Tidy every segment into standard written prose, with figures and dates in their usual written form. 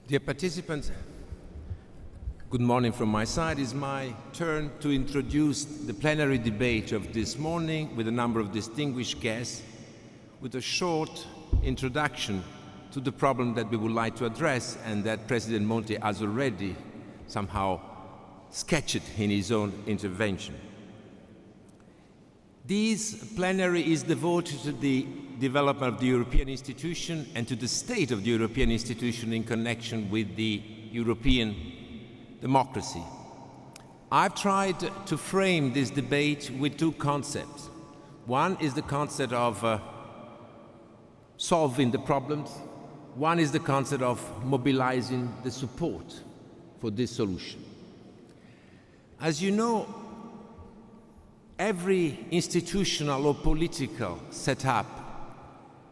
Dear participants, good morning from my side. It's my turn to introduce the plenary debate of this morning with a number of distinguished guests, with a short introduction to the problem that we would like to address and that President Monti has already somehow sketched in his own intervention. This plenary is devoted to the development of the European institution and to the state of the European institution in connection with the European democracy. I've tried to frame this debate with two concepts. One is the concept of solving the problems. One is the concept of mobilizing the support for this solution. As you know, every institutional or political setup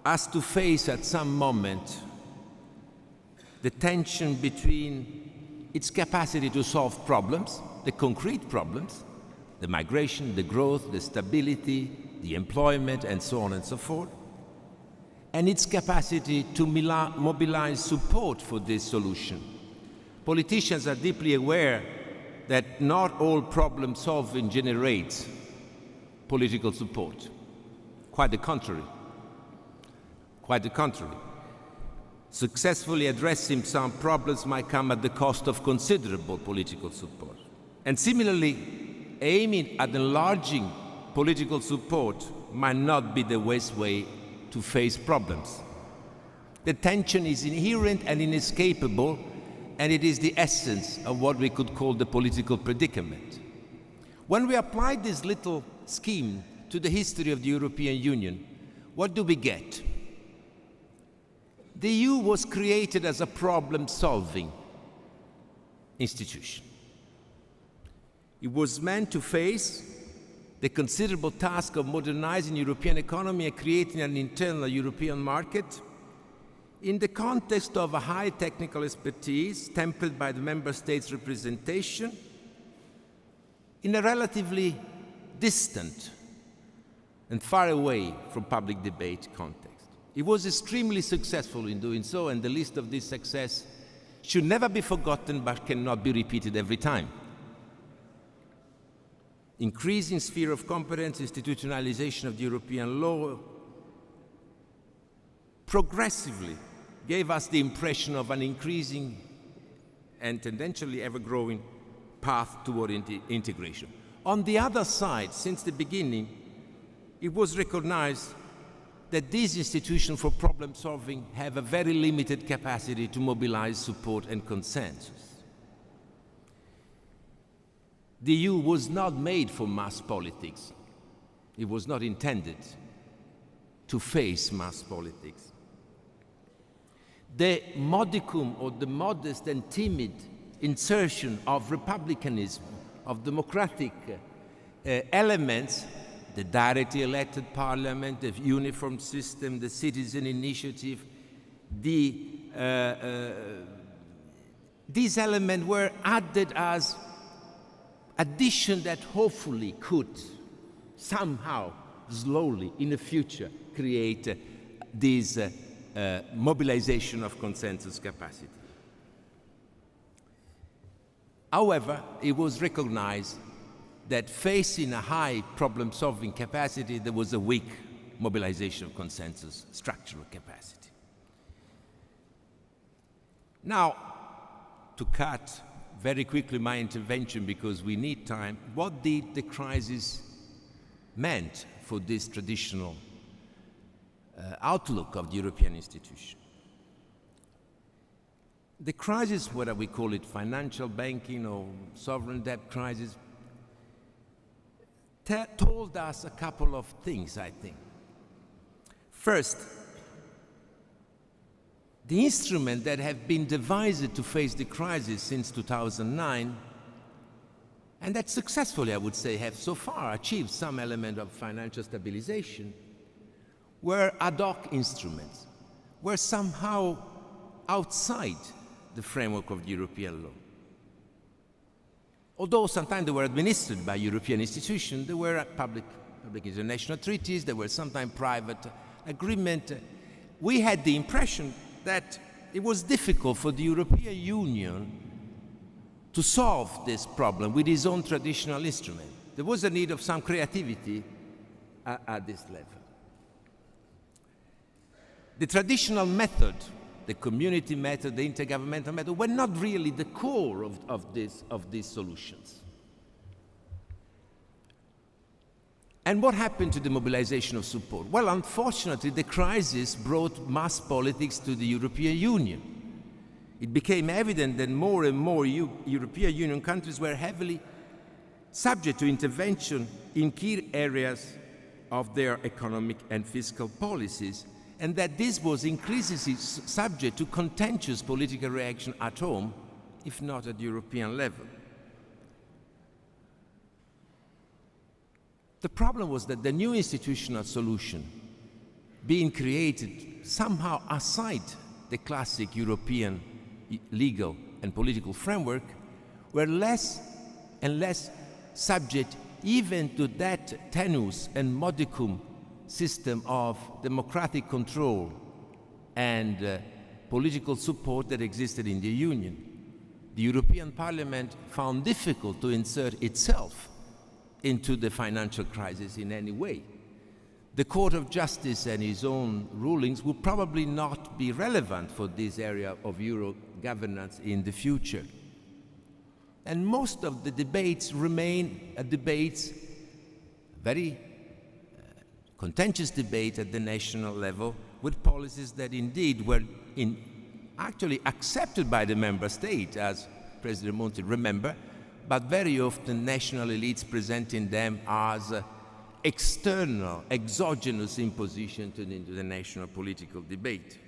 has to face at some moment the tension between its capacity to solve problems, the concrete problems, the migration, the growth, the stability, the employment, and so on and so forth, and its capacity to mobilize support for this solution. Politicians are deeply aware that not all problem solving generates political support. Quite the contrary. Quite the contrary. Successfully addressing some problems might come at the cost of considerable political support. And similarly, aiming at enlarging political support might not be the best way to face problems. The tension is inherent and inescapable, and it is the essence of what we could call the political predicament. When we apply this little scheme to the history of the European Union, what do we get? The EU was created as a problem-solving institution. It was meant to face the considerable task of modernizing the European economy and creating an internal European market in the context of a high technical expertise tempered by the member states' representation in a relatively distant and far away from public debate context. It was extremely successful in doing so, and the list of this success should never be forgotten but cannot be repeated every time. Increasing sphere of competence, institutionalization of the European law progressively gave us the impression of an increasing and tendentially ever-growing path toward integration. On the other side, since the beginning, it was recognized that these institutions for problem solving have a very limited capacity to mobilize support and consensus. The EU was not made for mass politics. It was not intended to face mass politics. The modicum or the modest and timid insertion of republicanism, of democratic elements, the directly elected parliament, the uniform system, the citizen initiative, these elements were added as addition that hopefully could somehow, slowly, in the future, create this mobilization of consensus capacity. However, it was recognized that facing a high problem-solving capacity, there was a weak mobilization of consensus structural capacity. Now, to cut very quickly my intervention because we need time, what did the crisis meant for this traditional outlook of the European institution? The crisis, whether we call it financial, banking, or sovereign debt crisis, told us a couple of things, I think. First, the instruments that have been devised to face the crisis since 2009, and that successfully, I would say, have so far achieved some element of financial stabilization, were ad hoc instruments, were somehow outside the framework of the European law. Although sometimes they were administered by European institutions, there were public international treaties, there were sometimes private agreements. We had the impression that it was difficult for the European Union to solve this problem with its own traditional instrument. There was a need of some creativity at this level. The traditional method, the community method, the intergovernmental method, were not really the core of these solutions. And what happened to the mobilization of support? Well, unfortunately, the crisis brought mass politics to the European Union. It became evident that more and more European Union countries were heavily subject to intervention in key areas of their economic and fiscal policies, and that this was increasingly subject to contentious political reaction at home, if not at European level. The problem was that the new institutional solution being created somehow outside the classic European legal and political framework were less and less subject even to that tenuous and modicum system of democratic control and political support that existed in the Union. The European Parliament found difficult to insert itself into the financial crisis in any way. The Court of Justice and its own rulings would probably not be relevant for this area of Euro governance in the future. And most of the debates remain debates, very contentious debate at the national level, with policies that indeed were actually accepted by the member state, as President Monti remember, but very often national elites presenting them as external, exogenous imposition into the national political debate.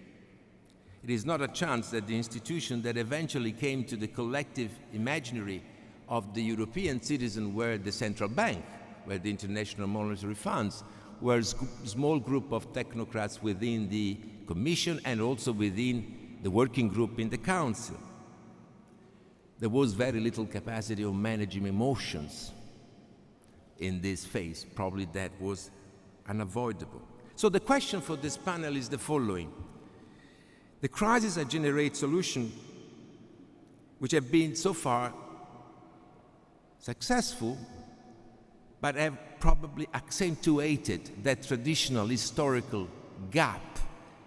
It is not a chance that the institution that eventually came to the collective imaginary of the European citizen were the central bank, where the International Monetary Funds were a small group of technocrats within the Commission and also within the working group in the Council. There was very little capacity of managing emotions in this phase. Probably that was unavoidable. So the question for this panel is the following. The crises that generate solutions which have been so far successful, but have probably accentuated that traditional historical gap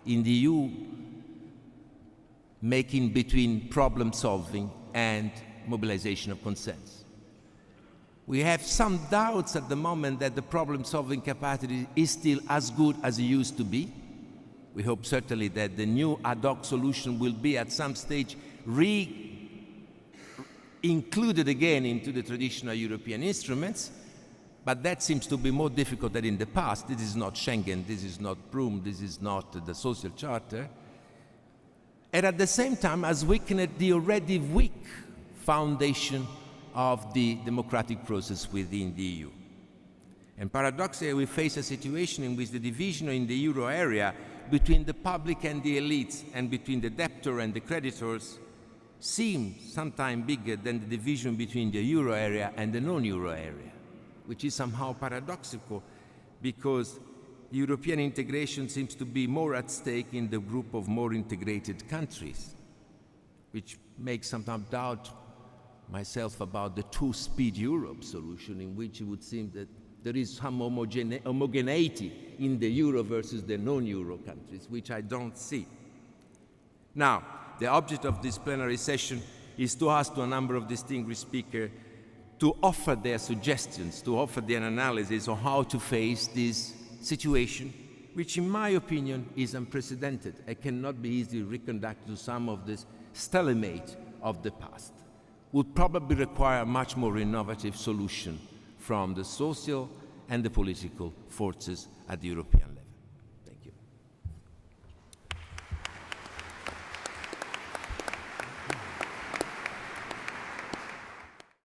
in the EU making between problem solving and mobilization of consensus. We have some doubts at the moment that the problem-solving capacity is still as good as it used to be. We hope certainly that the new ad hoc solution will be at some stage included again into the traditional European instruments, but that seems to be more difficult than in the past. This is not Schengen, this is not Prüm, this is not the social charter. And at the same time has weakened the already weak foundation of the democratic process within the EU. And paradoxically, we face a situation in which the division in the euro area between the public and the elites and between the debtor and the creditors seems sometimes bigger than the division between the euro area and the non-euro area, which is somehow paradoxical because European integration seems to be more at stake in the group of more integrated countries, which makes sometimes doubt myself about the two-speed Europe solution, in which it would seem that there is some homogeneity in the euro versus the non-euro countries, which I don't see. Now, the object of this plenary session is to ask to a number of distinguished speakers to offer their suggestions, to offer their analysis on how to face this situation, which in my opinion is unprecedented and cannot be easily reconducted to some of this stalemate of the past. Would probably require a much more innovative solution from the social and the political forces at the European level.